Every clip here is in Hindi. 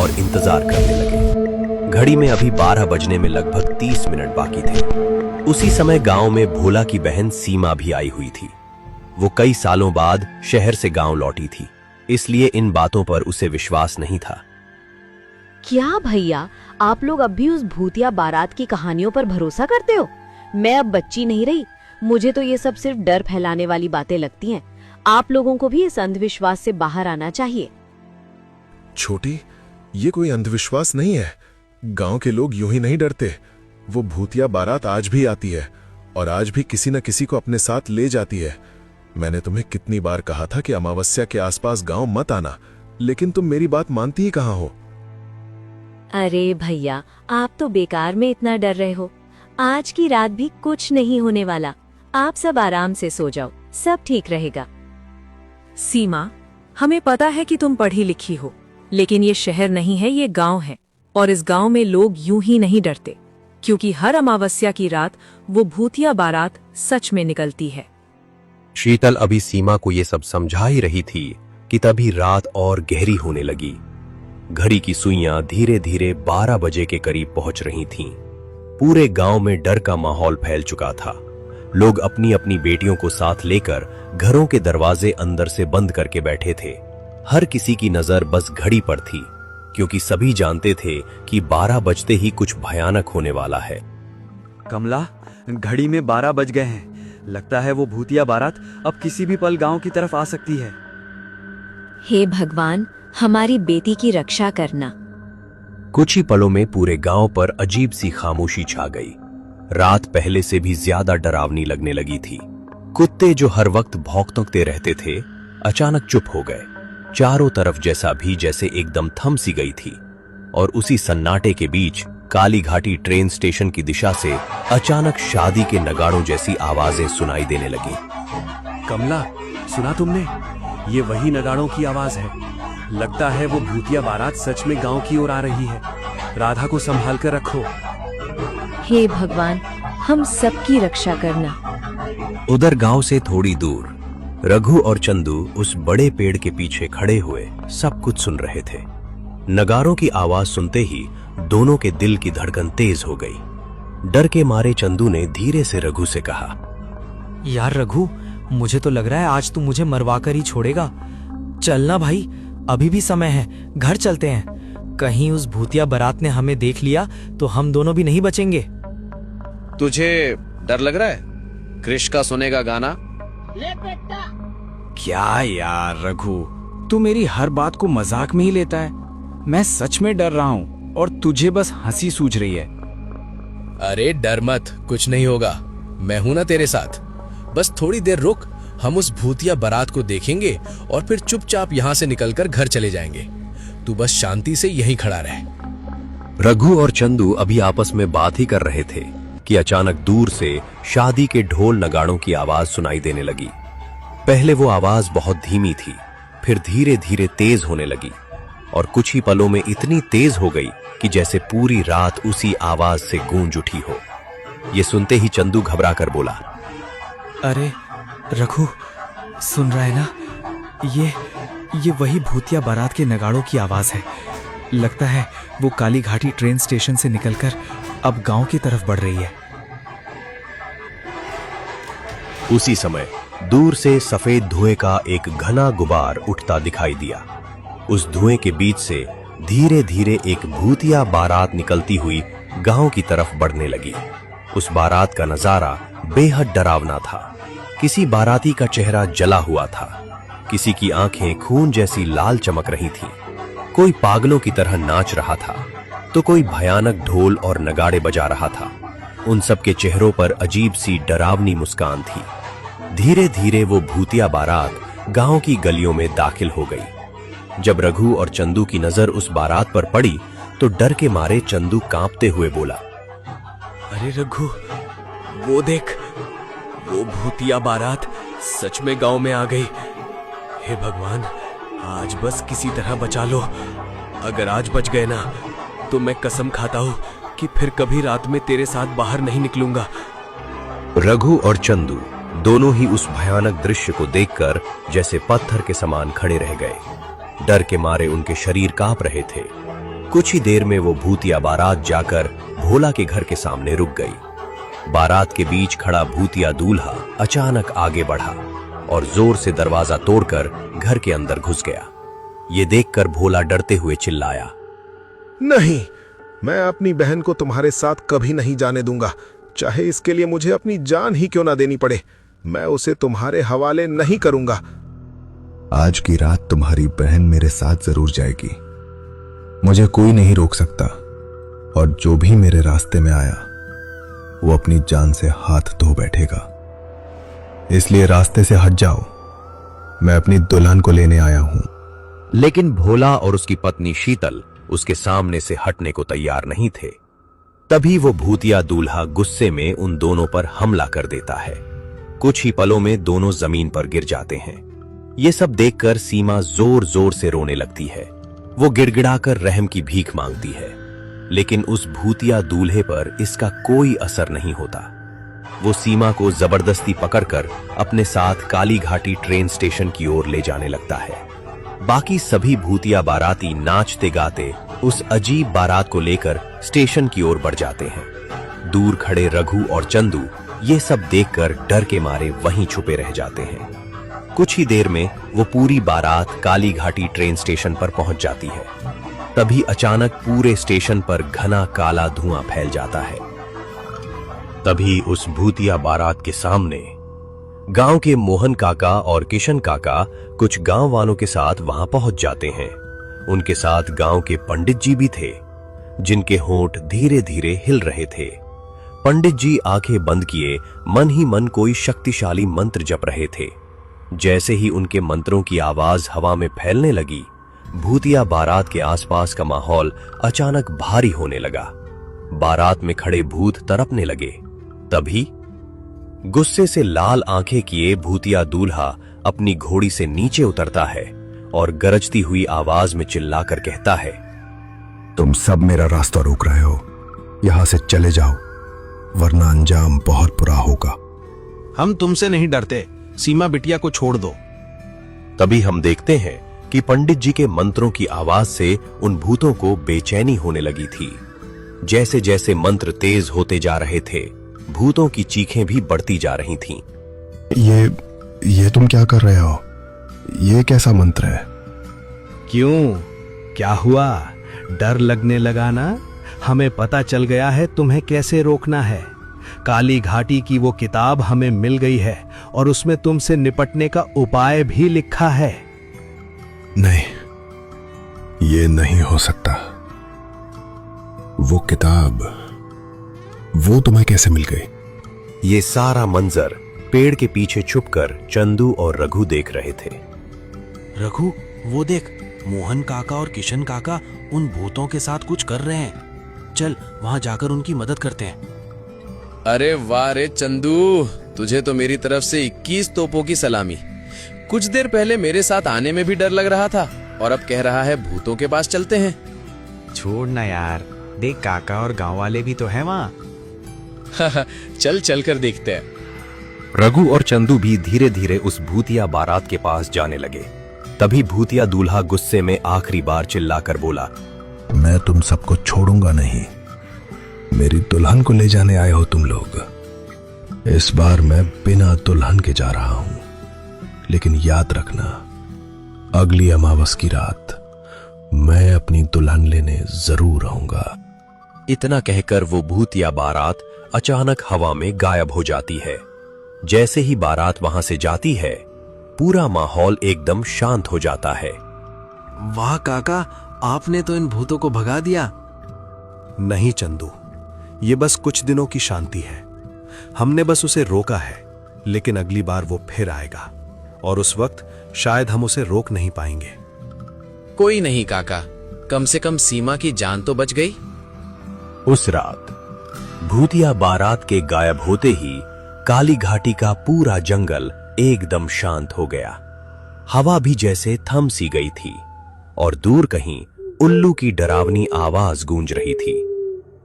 और इंतजार करने लगे। घड़ी में अभी 12 बजने में लगभग 30 मिनट बाकी थे। उसी समय गांव में भोला की बहन सीमा भी आई हुई थी। वो कई सालों बाद शहर से गांव लौटी थी, इसलिए इन बातों पर उसे विश्वास नहीं था। क्या भैया, आप लोग अब भी उस भूतिया बारात की कहानियों पर भरोसा करते हो? मैं अब बच्ची नहीं रही, मुझे तो ये सब सिर्फ डर फैलाने वाली बातें लगती हैं। आप लोगों को भी इस अंधविश्वास से बाहर आना चाहिए। छोटी, ये कोई अंधविश्वास नहीं है। गांव के लोग यूं ही नहीं डरते। वो भूतिया बारात आज भी आती है और आज भी किसी न किसी को अपने साथ ले जाती है। मैंने तुम्हें कितनी बार कहा था कि अमावस्या के आसपास गांव मत आना, लेकिन तुम मेरी बात मानती ही कहां हो। अरे भैया, आप तो बेकार में इतना डर रहे हो। आज की रात भी कुछ नहीं होने वाला। आप सब आराम से सो जाओ, सब ठीक रहेगा। सीमा, हमें पता है कि तुम पढ़ी लिखी हो, लेकिन ये शहर नहीं है, ये गांव है। और इस गांव में लोग यूं ही नहीं डरते, क्योंकि हर अमावस्या की रात वो भूतिया बारात सच में निकलती है। शीतल अभी सीमा को ये सब समझा ही रही थी कि तभी रात और गहरी होने लगी। घड़ी की सुइयां धीरे धीरे 12 बजे के करीब पहुंच रही थीं। पूरे गांव में डर का माहौल फैल चुका था। लोग अपनी अपनी बेटियों को साथ लेकर घरों के दरवाजे अंदर से बंद करके बैठे थे। हर किसी की नजर बस घड़ी पर थी, क्योंकि सभी जानते थे कि 12 बजते ही कुछ भयानक होने वाला है। कमला, घड़ी में 12 बज गए हैं। लगता है वो भूतिया बारात अब किसी भी पल गांव की तरफ आ सकती है। हे भगवान, हमारी बेटी की रक्षा करना। कुछ ही पलों में पूरे गांव पर अजीब सी खामोशी छा गई। रात पहले से भी ज्यादा डरावनी लगने लगी थी। कुत्ते जो हर वक्त भौंकते रहते थे, अचानक चुप हो गए। चारों तरफ जैसे एकदम थम सी गई थी। और उसी सन्नाटे के बीच काली घाटी ट्रेन स्टेशन की दिशा से अचानक शादी के नगाड़ों जैसी आवाजें सुनाई देने लगी। कमला, सुना तुमने? ये वही नगाड़ों की आवाज है। लगता है वो भूतिया बारात सच में गांव की ओर आ रही है। राधा को संभाल कर रखो। हे भगवान, हम सबकी रक्षा करना। उधर गांव से थोड़ी दूर रघु और चंदू उस बड़े पेड़ के पीछे खड़े हुए सब कुछ सुन रहे थे। नगारों की आवाज सुनते ही दोनों के दिल की धड़कन तेज हो गई। डर के मारे चंदू ने धीरे से रघु से कहा, यार रघु, मुझे तो लग रहा है आज तू मुझे मरवा कर ही छोड़ेगा। चलना भाई, अभी भी समय है, घर चलते हैं। कहीं उस भूतिया बारात ने हमें देख लिया तो हम दोनों भी नहीं बचेंगे। तुझे डर लग रहा है? कृष का सुनेगा गाना? क्या यार रघु, तू मेरी हर बात को मजाक में ही लेता है। मैं सच में डर रहा हूँ और तुझे बस हंसी सूझ रही है। अरे डर मत, कुछ नहीं होगा। मैं हूं ना तेरे साथ। बस थोड़ी देर रुक, हम उस भूतिया बारात को देखेंगे और फिर चुपचाप यहाँ से निकलकर घर चले जाएंगे। तू बस शांति से यहीं खड़ा रहे। रघु और चंदू अभी आपस में बात ही कर रहे थे कि अचानक दूर से शादी के ढोल नगाड़ों की आवाज सुनाई देने लगी। पहले वो आवाज बहुत धीमी थी, फिर धीरे धीरे तेज होने लगी और कुछ ही पलों में इतनी तेज हो गई कि जैसे पूरी रात उसी आवाज से गूंज उठी हो। ये सुनते ही चंदू घबरा कर बोला, अरे रघु, सुन रहा है ना? ये वही भूतिया बारात के नगाड़ों की आवाज है। लगता है वो काली घाटी ट्रेन स्टेशन से निकलकर अब गांव की तरफ बढ़ रही है। उसी समय दूर से सफेद धुएं का एक घना गुबार उठता दिखाई दिया। उस धुएं के बीच से धीरे धीरे एक भूतिया बारात निकलती हुई गांव की तरफ बढ़ने लगी। उस बारात का नजारा बेहद डरावना था। किसी बाराती का चेहरा जला हुआ था, किसी की आंखें खून जैसी लाल चमक रही थीं। कोई पागलों की तरह नाच रहा था, तो कोई भयानक ढोल और नगाड़े बजा रहा था। उन सब के चेहरों पर अजीब सी डरावनी मुस्कान थी। धीरे धीरे वो भूतिया बारात गांव की गलियों में दाखिल हो गई। जब रघु और चंदू की नजर उस बारात पर पड़ी तो डर के मारे चंदू कांपते हुए बोला, अरे रघु, वो देख, वो भूतिया बारात सच में गांव में आ गई। हे भगवान, आज बस किसी तरह बचा लो। अगर आज बच गए ना तो मैं कसम खाता हूं कि फिर कभी रात में तेरे साथ बाहर नहीं निकलूंगा। रघु और चंदू दोनों ही उस भयानक दृश्य को देखकर जैसे पत्थर के समान खड़े रह गए। डर के मारे उनके शरीर कांप रहे थे। कुछ ही देर में वो भूतिया बारात जाकर भोला के घर के सामने रुक गई। बारात के बीच खड़ा भूतिया दूल्हा अचानक आगे बढ़ा और जोर से दरवाजा तोड़कर घर के अंदर घुस गया। ये देखकर भोला डरते हुए चिल्लाया, नहीं, मैं अपनी बहन को तुम्हारे साथ कभी नहीं जाने दूंगा, चाहे इसके लिए मुझे अपनी जान ही क्यों ना देनी पड़े। मैं उसे तुम्हारे हवाले नहीं करूंगा। आज की रात तुम्हारी बहन मेरे साथ जरूर जाएगी। मुझे कोई नहीं रोक सकता, और जो भी मेरे रास्ते में आया वो अपनी जान से हाथ धो बैठेगा। इसलिए रास्ते से हट जाओ, मैं अपनी दुल्हन को लेने आया हूं। लेकिन भोला और उसकी पत्नी शीतल उसके सामने से हटने को तैयार नहीं थे। तभी वो भूतिया दूल्हा गुस्से में उन दोनों पर हमला कर देता है। कुछ ही पलों में दोनों जमीन पर गिर जाते हैं। ये सब देखकर सीमा जोर जोर से रोने लगती है। वो गिड़गिड़ाकर रहम की भीख मांगती है, लेकिन उस भूतिया दूल्हे पर इसका कोई असर नहीं होता। वो सीमा को जबरदस्ती पकड़कर अपने साथ काली घाटी ट्रेन स्टेशन की ओर ले जाने लगता है। बाकी सभी भूतिया बाराती नाचते गाते उस अजीब बारात को लेकर स्टेशन की ओर बढ़ जाते हैं। दूर खड़े रघु और चंदू ये सब देखकर डर के मारे वहीं छुपे रह जाते हैं। कुछ ही देर में वो पूरी बारात काली घाटी ट्रेन स्टेशन पर पहुंच जाती है। तभी अचानक पूरे स्टेशन पर घना काला धुआं फैल जाता है। तभी उस भूतिया बारात के सामने गांव के मोहन काका और किशन काका कुछ गांव वालों के साथ वहां पहुंच जाते हैं। उनके साथ गांव के पंडित जी भी थे, जिनके होंठ धीरे धीरे हिल रहे थे। पंडित जी आंखें बंद किए मन ही मन कोई शक्तिशाली मंत्र जप रहे थे। जैसे ही उनके मंत्रों की आवाज हवा में फैलने लगी, भूतिया बारात के आसपास का माहौल अचानक भारी होने लगा। बारात में खड़े भूत तड़पने लगे। तभी गुस्से से लाल आंखें किए भूतिया दूल्हा अपनी घोड़ी से नीचे उतरता है और गरजती हुई आवाज में चिल्लाकर कहता है, तुम सब मेरा रास्ता रोक रहे हो, यहां से चले जाओ, वरना अंजाम बहुत बुरा होगा। हम तुमसे नहीं डरते, सीमा बिटिया को छोड़ दो। तभी हम देखते हैं कि पंडित जी के मंत्रों की आवाज से उन भूतों को बेचैनी होने लगी थी। जैसे जैसे मंत्र तेज होते जा रहे थे, भूतों की चीखें भी बढ़ती जा रही थीं। ये तुम क्या कर रहे हो? ये कैसा मंत्र है? क्यों, क्या हुआ? डर लगने लगा ना? हमें पता चल गया है तुम्हें कैसे रोकना है। काली घाटी की वो किताब हमें मिल गई है और उसमें तुमसे निपटने का उपाय भी लिखा है। नहीं, ये नहीं हो सकता। वो किताब, वो तुम्हें कैसे मिल गई? ये सारा मंजर पेड़ के पीछे छुपकर चंदू और रघु देख रहे थे। रघु, वो देख, मोहन काका और किशन काका उन भूतों के साथ कुछ कर रहे हैं। चल वहां जाकर उनकी मदद करते हैं। अरे वाह रे चंदू, तुझे तो मेरी तरफ से 21 तोपों की सलामी। कुछ देर पहले मेरे साथ आने में भी डर लग रहा था और अब कह रहा है भूतों के पास चलते हैं। छोड़ ना यार, देख काका और गांव वाले भी तो हैं वहां। चल चल कर देखते हैं। रघु और चंदू भी धीरे धीरे उस भूतिया बारात के पास जाने लगे। तभी भूतिया दूल्हा गुस्से में आखिरी बार चिल्लाकर बोला, मैं तुम सबको छोड़ूंगा नहीं। मेरी दुल्हन को ले जाने आए हो तुम लोग। इस बार मैं बिना दुल्हन के जा रहा हूं, लेकिन याद रखना, अगली अमावस की रात मैं अपनी दुल्हन लेने जरूर आऊंगा। इतना कहकर वो भूतिया बारात अचानक हवा में गायब हो जाती है। जैसे ही बारात वहां से जाती है, पूरा माहौल एकदम शांत हो जाता है। वाह काका, आपने तो इन भूतों को भगा दिया। नहीं चंदू, ये बस कुछ दिनों की शांति है। हमने बस उसे रोका है, लेकिन अगली बार वो फिर आएगा और उस वक्त शायद हम उसे रोक नहीं पाएंगे। कोई नहीं काका, कम से कम सीमा की जान तो बच गई। उस रात भूतिया बारात के गायब होते ही काली घाटी का पूरा जंगल एकदम शांत हो गया। हवा भी जैसे थम सी गई थी और दूर कहीं उल्लू की डरावनी आवाज गूंज रही थी।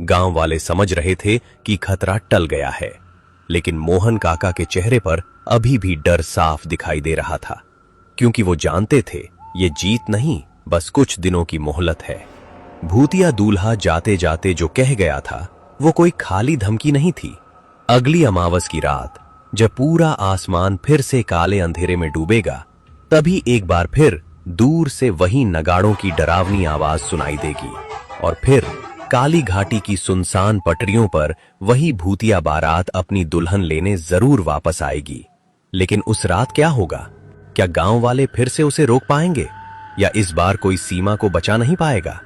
गांव वाले समझ रहे थे कि खतरा टल गया है, लेकिन मोहन काका के चेहरे पर अभी भी डर साफ दिखाई दे रहा था, क्योंकि वो जानते थे ये जीत नहीं, बस कुछ दिनों की मोहलत है। भूतिया दूल्हा जाते जाते जो कह गया था वो कोई खाली धमकी नहीं थी। अगली अमावस की रात जब पूरा आसमान फिर से काले अंधेरे में डूबेगा, तभी एक बार फिर दूर से वही नगाड़ों की डरावनी आवाज सुनाई देगी और फिर काली घाटी की सुनसान पटरियों पर वही भूतिया बारात अपनी दुल्हन लेने जरूर वापस आएगी। लेकिन उस रात क्या होगा? क्या गांव वाले फिर से उसे रोक पाएंगे या इस बार कोई सीमा को बचा नहीं पाएगा?